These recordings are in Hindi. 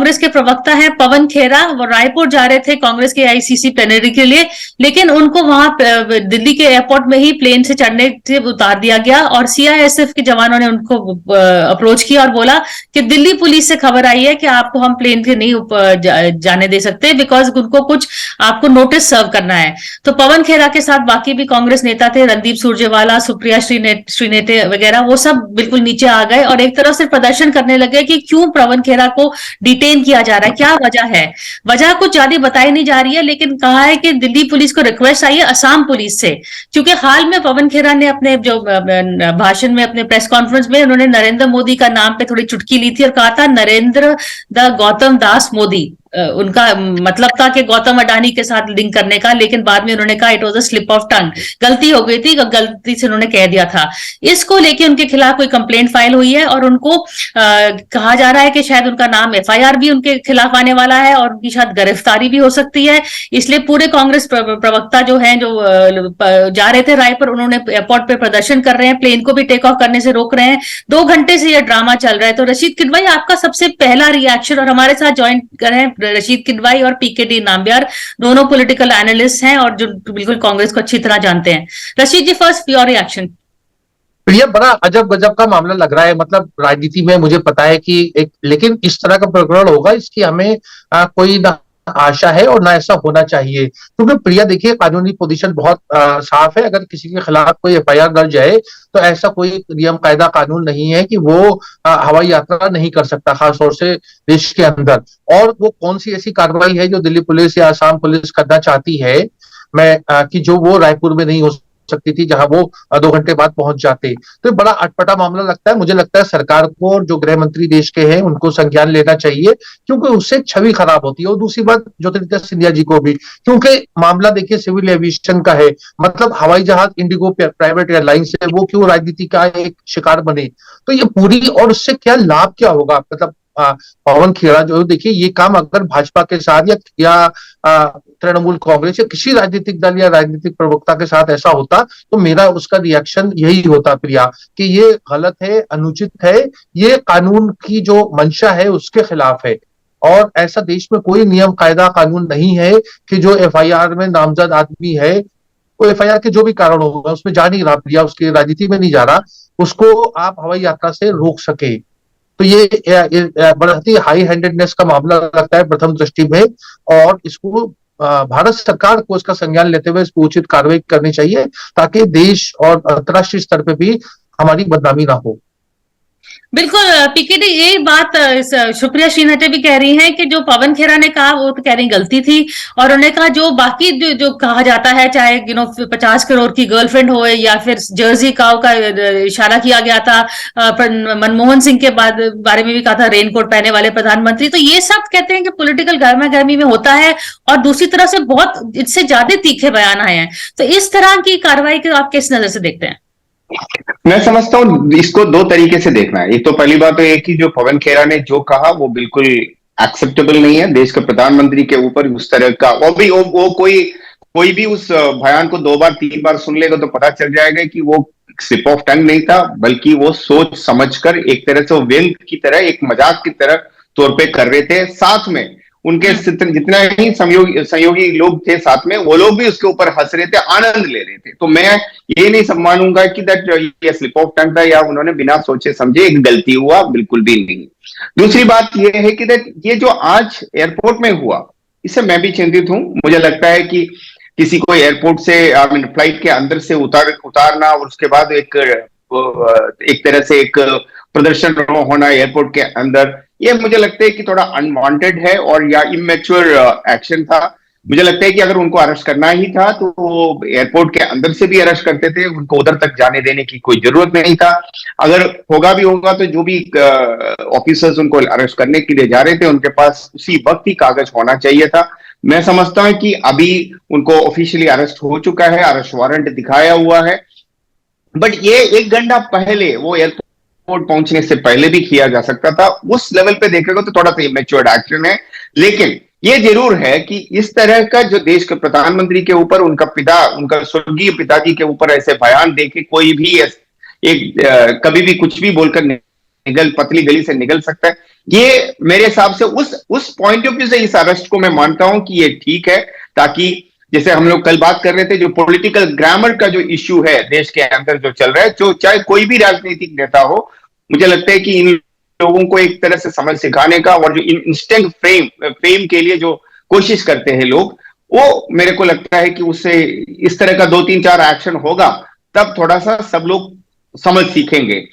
कांग्रेस के प्रवक्ता हैं पवन खेरा, वो रायपुर जा रहे थे कांग्रेस के आईसीसी प्लेनरी के लिए, लेकिन उनको वहां दिल्ली के एयरपोर्ट में ही प्लेन से चढ़ने से उतार दिया गया और सीआईएसएफ के जवानों ने उनको अप्रोच किया और बोला कि दिल्ली पुलिस से खबर आई है कि आपको हम प्लेन के नहीं जाने दे सकते, बिकॉज उनको कुछ आपको नोटिस सर्व करना है। तो पवन खेरा के साथ बाकी भी कांग्रेस नेता थे, रणदीप सुरजेवाला, सुप्रिया श्रीनेते वगैरह, वो सब बिल्कुल नीचे आ गए और एक तरह से प्रदर्शन करने लगे कि क्यों पवन खेरा को डिटेन किया जा रहा है, क्या वजह है। वजह कुछ ज्यादा बताई नहीं जा रही है, लेकिन कहा है कि दिल्ली पुलिस को रिक्वेस्ट आई है असम पुलिस से, क्योंकि हाल में पवन खेरा ने अपने जो भाषण में, अपने प्रेस कॉन्फ्रेंस में, उन्होंने नरेंद्र मोदी का नाम पे थोड़ी चुटकी ली थी और कहा था नरेंद्र द गौतम दास मोदी। उनका मतलब था कि गौतम अडानी के साथ लिंक करने का, लेकिन बाद में उन्होंने कहा it was a slip of tongue, गलती हो गई थी, गलती से उन्होंने कह दिया था। इसको लेके उनके खिलाफ कोई कंप्लेंट फाइल हुई है और उनको कहा जा रहा है कि शायद उनका नाम एफआईआर भी उनके खिलाफ आने वाला है और उनकी शायद गिरफ्तारी भी हो सकती है। इसलिए पूरे कांग्रेस प्रवक्ता जो है, जो जा रहे थे रायपुर, उन्होंने एयरपोर्ट पे प्रदर्शन कर रहे हैं, प्लेन को भी टेक ऑफ करने से रोक रहे हैं। 2 घंटे से यह ड्रामा चल रहा है। तो रशीद किदवई, आपका सबसे पहला रिएक्शन, और हमारे साथ ज्वाइन करें रशीद किदवई और पीकेटी नाम्बियार, दोनों पॉलिटिकल एनालिस्ट हैं और जो बिल्कुल कांग्रेस को अच्छी तरह जानते हैं। रशीद जी, फर्स्ट योर रिएक्शन। प्रिया, बड़ा अजब गजब का मामला लग रहा है। मतलब राजनीति में मुझे पता है कि लेकिन इस तरह का प्रकरण होगा, इसकी हमें कोई ना आशा है और ना ऐसा होना चाहिए। क्योंकि प्रिया देखिए, कानूनी पोजीशन बहुत साफ है। अगर किसी के खिलाफ कोई एफआईआर दर्ज है तो ऐसा कोई नियम कायदा कानून नहीं है कि वो हवाई यात्रा नहीं कर सकता, खासतौर से देश के अंदर। और वो कौन सी ऐसी कार्रवाई है जो दिल्ली पुलिस या असम पुलिस करना चाहती है कि जो वो रायपुर में नहीं हो सकती थी, जहां वो 2 घंटे बाद पहुंच जाते। तो बड़ा अटपटा मामला लगता है। मुझे लगता है सरकार को और जो गृह मंत्री देश के हैं उनको संज्ञान लेना चाहिए, क्योंकि उससे छवि खराब होती है। और दूसरी बात ज्योतिरादित्य सिंधिया जी को भी, क्योंकि मामला देखिए सिविल एविएशन का है। मतलब हवाई जहाज इंडिगो प्राइवेट एयरलाइंस है, वो क्यों राजनीति का एक शिकार बने। तो ये पूरी, और उससे क्या लाभ क्या होगा। मतलब पवन खेड़ा जो, देखिए ये काम अगर भाजपा के साथ या तृणमूल कांग्रेस या किसी राजनीतिक दल या राजनीतिक प्रवक्ता के साथ ऐसा होता तो मेरा उसका रिएक्शन यही होता प्रिया, कि ये गलत है, अनुचित है, ये कानून की जो मंशा है उसके खिलाफ है। और ऐसा देश में कोई नियम कायदा कानून नहीं है कि जो एफआईआर में नामजद आदमी है, वो एफआईआर के जो भी कारण होगा उसमें जा नहीं रहा प्रिया, उसकी राजनीति में नहीं जा रहा, उसको आप हवाई यात्रा से रोक सके। तो ये बहुत ही हाई हैंडेडनेस का मामला लगता है प्रथम दृष्टि में। और इसको भारत सरकार को इसका संज्ञान लेते हुए इसको उचित कार्रवाई करनी चाहिए, ताकि देश और अंतर्राष्ट्रीय स्तर पे भी हमारी बदनामी ना हो। बिल्कुल पीकेटी, ये बात सुप्रिया श्रीनेते भी कह रही हैं कि जो पवन खेरा ने कहा वो तो कह रही गलती थी, और उन्होंने कहा जो बाकी जो कहा जाता है, चाहे 50 करोड़ की गर्लफ्रेंड हो या फिर जर्सी काउ का इशारा किया गया था, मनमोहन सिंह के बारे में भी कहा था रेनकोट पहने वाले प्रधानमंत्री, तो ये सब कहते हैं कि पॉलिटिकल गर्मा गर्मी में होता है। और दूसरी तरह से बहुत इससे ज्यादा तीखे बयान आए हैं। तो इस तरह की कार्रवाई को आप किस नजर से देखते हैं? मैं समझता हूं इसको 2 तरीके से देखना है। एक तो पहली बात तो एक कि जो पवन खेरा ने जो कहा वो बिल्कुल एक्सेप्टेबल नहीं है। देश के प्रधानमंत्री के ऊपर उस तरह का, वो कोई भी उस बयान को 2 बार 3 बार सुन लेगा तो पता चल जाएगा कि वो स्लिप ऑफ टंग नहीं था, बल्कि वो सोच समझकर एक तरह से व्यंग की तरह, एक मजाक की तरह तौर पे कर रहे थे। साथ में उनके जितना ही सहयोगी लोग थे साथ में, वो लोग भी उसके ऊपर हंस रहे थे, आनंद ले रहे थे। तो मैं ये नहीं मानूंगा कि ये स्लिप ऑफ टंग था या उन्होंने बिना सोचे समझे एक गलती हुआ, बिल्कुल भी नहीं। दूसरी बात ये है कि ये जो आज एयरपोर्ट में हुआ, इससे मैं भी चिंतित हूं। मुझे लगता है कि किसी को एयरपोर्ट से फ्लाइट के अंदर से उतारना और उसके बाद एक तरह से एक प्रदर्शन होना एयरपोर्ट के अंदर, ये मुझे लगता है कि थोड़ा अनवांटेड है और या इमेच्योर एक्शन था। मुझे लगता है कि अगर उनको अरेस्ट करना ही था तो वो एयरपोर्ट के अंदर से भी अरेस्ट करते थे, उनको उधर तक जाने देने की कोई जरूरत नहीं था। अगर होगा तो जो भी ऑफिसर्स उनको अरेस्ट करने के लिए जा रहे थे उनके पास उसी वक्त ही कागज होना चाहिए था। मैं समझता हूं कि अभी उनको ऑफिशियली अरेस्ट हो चुका है, अरेस्ट वारंट दिखाया हुआ है, बट ये 1 घंटा पहले, वो एयरपोर्ट पहुंचने से पहले भी किया जा सकता था। उस लेवल पे देखेगा तो थोड़ा सा इमेच्योर्ड एक्शन है। लेकिन ये जरूर है कि इस तरह का जो देश के प्रधानमंत्री के ऊपर उनका स्वर्गीय पिताजी के ऊपर ऐसे बयान देके कोई भी कभी भी कुछ भी बोलकर पतली गली से निकल सकता है। ये मेरे हिसाब से उस पॉइंट ऑफ व्यू से इस अरेस्ट को मैं मानता हूं कि ये ठीक है, ताकि जैसे हम लोग कल बात कर रहे थे, जो पॉलिटिकल ग्रामर का जो इश्यू है देश के अंदर जो चल रहा है, जो चाहे कोई भी राजनीतिक नेता हो, मुझे लगता है कि इन लोगों को एक तरह से समझ सिखाने का, और जो इंस्टेंट फेम के लिए जो कोशिश करते हैं लोग, वो मेरे को लगता है कि उससे इस तरह का 2-3-4 एक्शन होगा, तब थोड़ा सा सब लोग समझ सीखेंगे।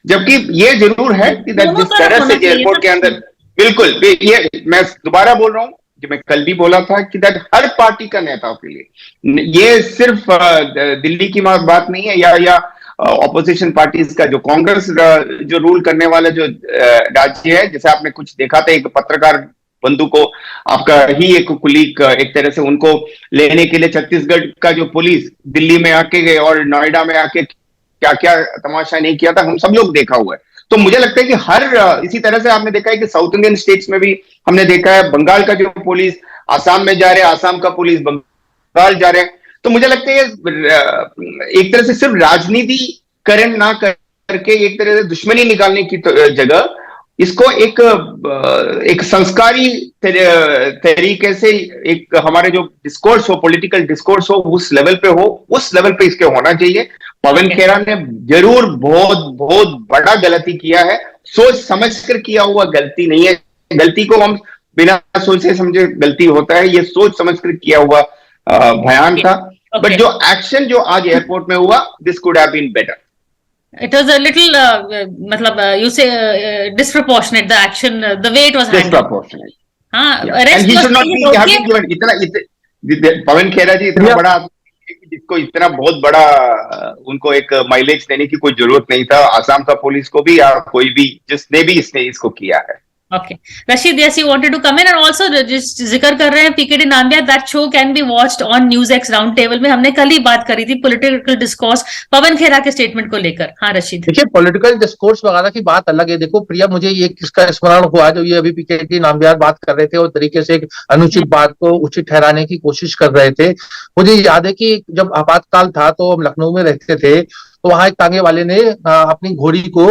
जबकि ये जरूर है कि जिस तरह से एयरपोर्ट के अंदर, बिल्कुल ये मैं दोबारा बोल रहा हूं, जो मैं कल भी बोला था कि दैट हर पार्टी का नेताओं के लिए, ये सिर्फ दिल्ली की बात नहीं है, या ऑपोजिशन पार्टीज का, जो कांग्रेस जो रूल करने वाला जो राज्य है, जैसे आपने कुछ देखा था, एक पत्रकार बंधु को, आपका ही एक कुलीग, एक तरह से उनको लेने के लिए छत्तीसगढ़ का जो पुलिस दिल्ली में आके गए और नोएडा में आके क्या क्या तमाशा नहीं किया था, हम सब लोग देखा हुआ है। तो मुझे लगता है कि हर इसी तरह से आपने देखा है कि साउथ इंडियन स्टेट्स में भी हमने देखा है, बंगाल का जो पुलिस आसाम में जा रहे हैं, आसाम का पुलिस बंगाल जा रहे हैं। तो मुझे लगता है एक तरह से सिर्फ राजनीतिकरण ना करके एक तरह से दुश्मनी निकालने की जगह इसको एक संस्कारी तरीके से, एक हमारे जो डिस्कोर्स हो, पॉलिटिकल डिस्कोर्स हो, उस लेवल पे इसके होना चाहिए। पवन खेरा ने जरूर बहुत बहुत बड़ा गलती किया है, सोच समझ कर किया हुआ गलती नहीं है। गलती को हम बिना सोचे समझे गलती होता है, ये सोच समझ कर किया हुआ बयान था। बट जो एक्शन जो आज एयरपोर्ट में हुआ, this could have been better. It was a little, you say, disproportionate, the action, the way it was handled. Disproportionate. हाँ, And he should not be given पवन खेरा जी इतना बड़ा, जिसको इतना बहुत बड़ा उनको एक माइलेज देने की कोई जरूरत नहीं था, आसाम का पुलिस को भी या कोई भी जिसने भी इसको किया है। Okay, Rashid, yes, you wanted to come in, and also जिस जिक्र कर रहे हैं PKD Namibia, that show can be watched on NewsX Roundtable में हमने कल ही बात करी थी पॉलिटिकल डिस्कोर्स पवन खेरा के स्टेटमेंट को लेकर। हाँ रशीद, देखिए पॉलिटिकल डिस्कोर्स वगैरह की बात अलग है। देखो प्रिया, मुझे ये किसका स्मरण हुआ, जो ये अभी पीकेडी नाम्बिया बात कर रहे थे और तरीके से एक अनुचित बात को उचित ठहराने की कोशिश कर रहे थे। मुझे याद है कि जब आपातकाल था तो हम लखनऊ में रहते थे, तो वहां एक तांगे वाले ने अपनी घोड़ी को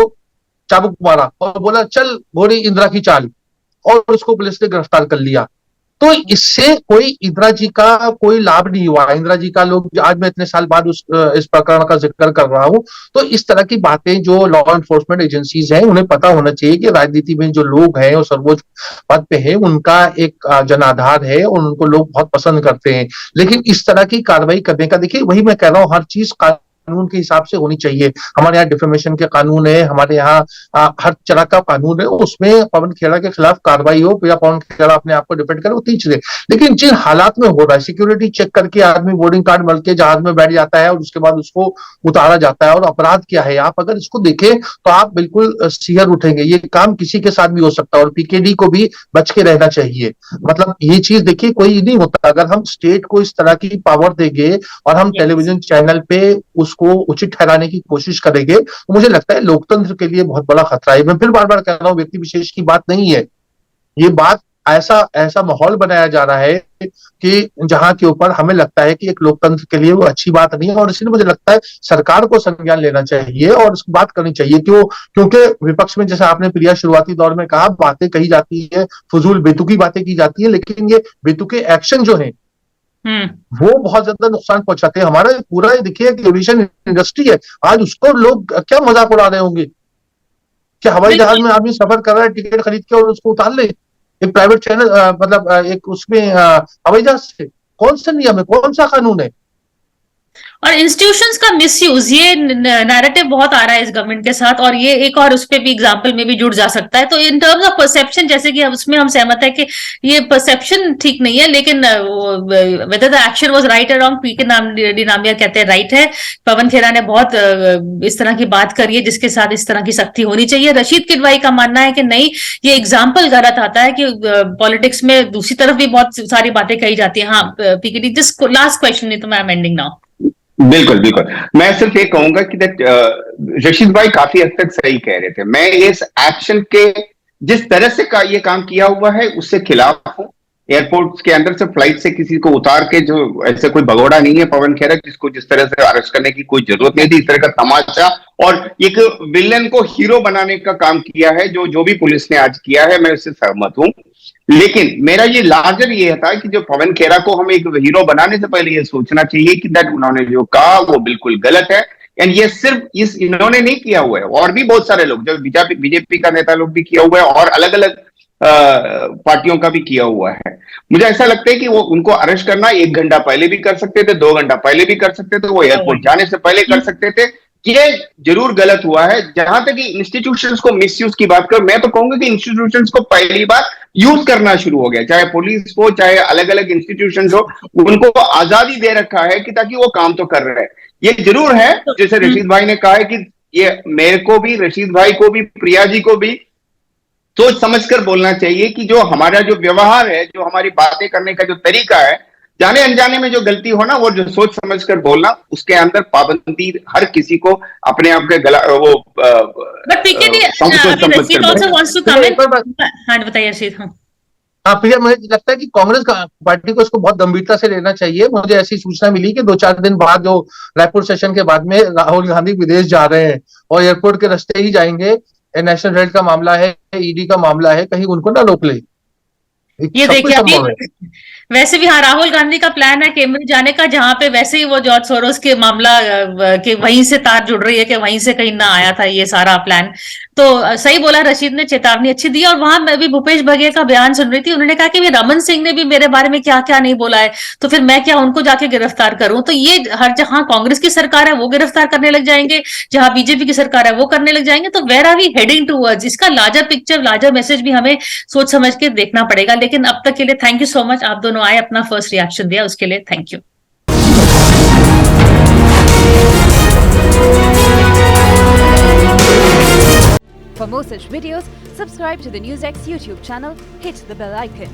चाबुक मारा और बोला चल घोड़ी इंदिरा की चाल, और उसको पुलिस ने गिरफ्तार कर लिया। तो इससे कोई इंदिरा जी का कोई लाभ नहीं हुआ। इंदिरा जी का लोग, आज मैं इतने साल बाद इस प्रकरण का जिक्र कर रहा हूं, तो इस तरह की बातें जो लॉ एनफोर्समेंट एजेंसीज हैं उन्हें पता होना चाहिए कि राजनीति में जो लोग हैं वो सर्वोच्च पद पे हैं, उनका एक जनाधार है और उनको लोग बहुत पसंद करते हैं। लेकिन इस तरह की कार्रवाई करने का, देखिए वही मैं कह रहा हूँ, हर चीज कानून के हिसाब से होनी चाहिए। हमारे यहाँ डिफेमेशन के कानून है, हमारे यहाँ हर तरह का कानून है, उसमें पवन खेड़ा के खिलाफ कार्रवाई हो या पवन खेड़ा अपने आप को डिफेंड करे, वो तीन चीजें। लेकिन जिन हालात में हो रहा है, सिक्योरिटी चेक करके आदमी बोर्डिंग कार्ड मिल के जहाज में बैठ जाता है और उसके बाद उसको उतारा जाता है, और अपराध क्या है, आप अगर इसको देखें तो आप बिल्कुल सिहर उठेंगे। ये काम किसी के साथ भी हो सकता है और पीकेडी को भी बच के रहना चाहिए। मतलब ये चीज देखिए कोई नहीं होता। अगर हम स्टेट को इस तरह की पावर देंगे और हम टेलीविजन चैनल पे उसको उचित ठहराने की कोशिश करेंगे, तो मुझे लगता है लोकतंत्र के लिए बहुत बड़ा खतरा है। मैं फिर बार बार कह रहा हूं, व्यक्ति विशेष की बात नहीं है ये बात। ऐसा माहौल बनाया जा रहा है कि जहां के ऊपर हमें लगता है कि एक लोकतंत्र के लिए वो अच्छी बात नहीं है, और इसलिए मुझे लगता है सरकार को संज्ञान लेना चाहिए और इसकी बात करनी चाहिए। क्योंकि विपक्ष में, जैसे आपने प्रिया शुरुआती दौर में कहा, बातें कही जाती है, फजूल बेतुकी बातें की जाती है, लेकिन ये बेतुके एक्शन जो है वो बहुत ज्यादा नुकसान पहुंचाते हैं। हमारा पूरा देखिए कि एविएशन इंडस्ट्री है, आज उसको लोग क्या मजाक उड़ा रहे होंगे कि हवाई जहाज में आदमी सफर कर रहा है, टिकट खरीद के और उसको उतार ले एक प्राइवेट चैनल, मतलब एक उसमें हवाई जहाज से। कौन सा नियम है, कौन सा कानून है? और इंस्टीट्यूशंस का मिसयूज, ये नैरेटिव बहुत आ रहा है इस गवर्नमेंट के साथ, और ये एक और उस पे भी एग्जांपल में भी जुड़ जा सकता है। तो इन टर्म्स ऑफ परसेप्शन, जैसे कि उसमें हम सहमत है कि ये परसेप्शन ठीक नहीं है, लेकिन whether the action was right और रॉन्ग, पीकेडी नाम्बिया कहते हैं राइट है। पवन खेरा ने बहुत इस तरह की बात करी है जिसके साथ इस तरह की सख्ती होनी चाहिए। रशीद किडवाई का मानना है कि नहीं, ये एग्जाम्पल गलत आता है कि पॉलिटिक्स में दूसरी तरफ भी बहुत सारी बातें कही जाती है। हाँ पीकेडी, दिस लास्ट क्वेश्चन, नहीं तो मैं एंडिंग नाउ। बिल्कुल बिल्कुल, मैं सिर्फ ये कहूंगा कि रशीद भाई काफी हद तक सही कह रहे थे। मैं इस एक्शन के जिस तरह से ये काम किया हुआ है उससे खिलाफ हूं। एयरपोर्ट के अंदर से फ्लाइट से किसी को उतार के, जो ऐसे कोई भगोड़ा नहीं है पवन खेरा जिसको जिस तरह से अरेस्ट करने की कोई जरूरत नहीं थी। इस तरह का तमाशा और एक विलेन को हीरो बनाने का काम किया है जो भी पुलिस ने आज किया है, मैं उससे सहमत हूं। लेकिन मेरा ये लार्जर ये था कि जो पवन खेरा को हम एक हीरो बनाने से पहले ये सोचना चाहिए कि दैट उन्होंने जो कहा वो बिल्कुल गलत है। एंड ये सिर्फ इन्होंने नहीं किया हुआ है, और भी बहुत सारे लोग, जो बीजेपी का नेता लोग भी किया हुआ है और अलग अलग पार्टियों का भी किया हुआ है। मुझे ऐसा लगता है कि वो उनको अरेस्ट करना 1 घंटा पहले भी कर सकते थे, 2 घंटा पहले भी कर सकते थे, वो एयरपोर्ट जाने से पहले कर सकते थे। ये जरूर गलत हुआ है। जहां तक इंस्टीट्यूशंस को मिसयूज की बात करूं, मैं तो कहूंगा कि इंस्टीट्यूशंस को पहली बार यूज करना शुरू हो गया, चाहे पुलिस हो चाहे अलग अलग इंस्टीट्यूशंस हो, उनको आजादी दे रखा है कि ताकि वो काम तो कर रहे हैं। ये जरूर है, जैसे रशीद भाई ने कहा है कि ये मेरे को भी, रशीद भाई को भी, प्रिया जी को भी सोच समझकर बोलना चाहिए कि जो हमारा जो व्यवहार है, जो हमारी बातें करने का जो तरीका है, जाने अनजाने में जो गलती हो ना, वो जो सोच समझकर बोलना, उसके अंदर पाबंदी हर किसी को अपने आप के गला वो but PK Rashid also wants to comment. हाँ बताइए रशीद। हाँ प्रिया, मुझे लगता है कि कांग्रेस पार्टी को इसको बहुत गंभीरता से लेना चाहिए। मुझे ऐसी सूचना मिली कि 2-4 दिन बाद जो रायपुर सेशन के बाद में राहुल गांधी विदेश जा रहे हैं और एयरपोर्ट के रास्ते ही जाएंगे। नेशनल हेल्थ का मामला है, ईडी का मामला है, कहीं उनको ना रोक ले। ये देखिए अभी वैसे भी हाँ राहुल गांधी का प्लान है कैम्ब्रिज जाने का, जहां पे वैसे ही वो जॉर्ज सोरोस के मामला के वहीं से तार जुड़ रही है कि वहीं से कहीं ना आया था ये सारा प्लान। तो सही बोला रशीद ने, चेतावनी अच्छी दी। और वहां मैं भी भूपेश बघेल का बयान सुन रही थी, उन्होंने कहा कि रमन सिंह ने भी मेरे बारे में क्या क्या नहीं बोला है, तो फिर मैं क्या उनको जाके गिरफ्तार करूं। तो ये हर जहां कांग्रेस की सरकार है वो गिरफ्तार करने लग जाएंगे, जहां बीजेपी की सरकार है वो करने लग जाएंगे। तो where are we heading towards, इसका लार्जर पिक्चर, लार्जर मैसेज भी हमें सोच समझ के देखना पड़ेगा। लेकिन अब तक के लिए थैंक यू सो मच, आप दोनों आए, अपना फर्स्ट रिएक्शन दिया, उसके लिए thank you. For more such videos, subscribe to the NewsX YouTube channel, hit the bell icon.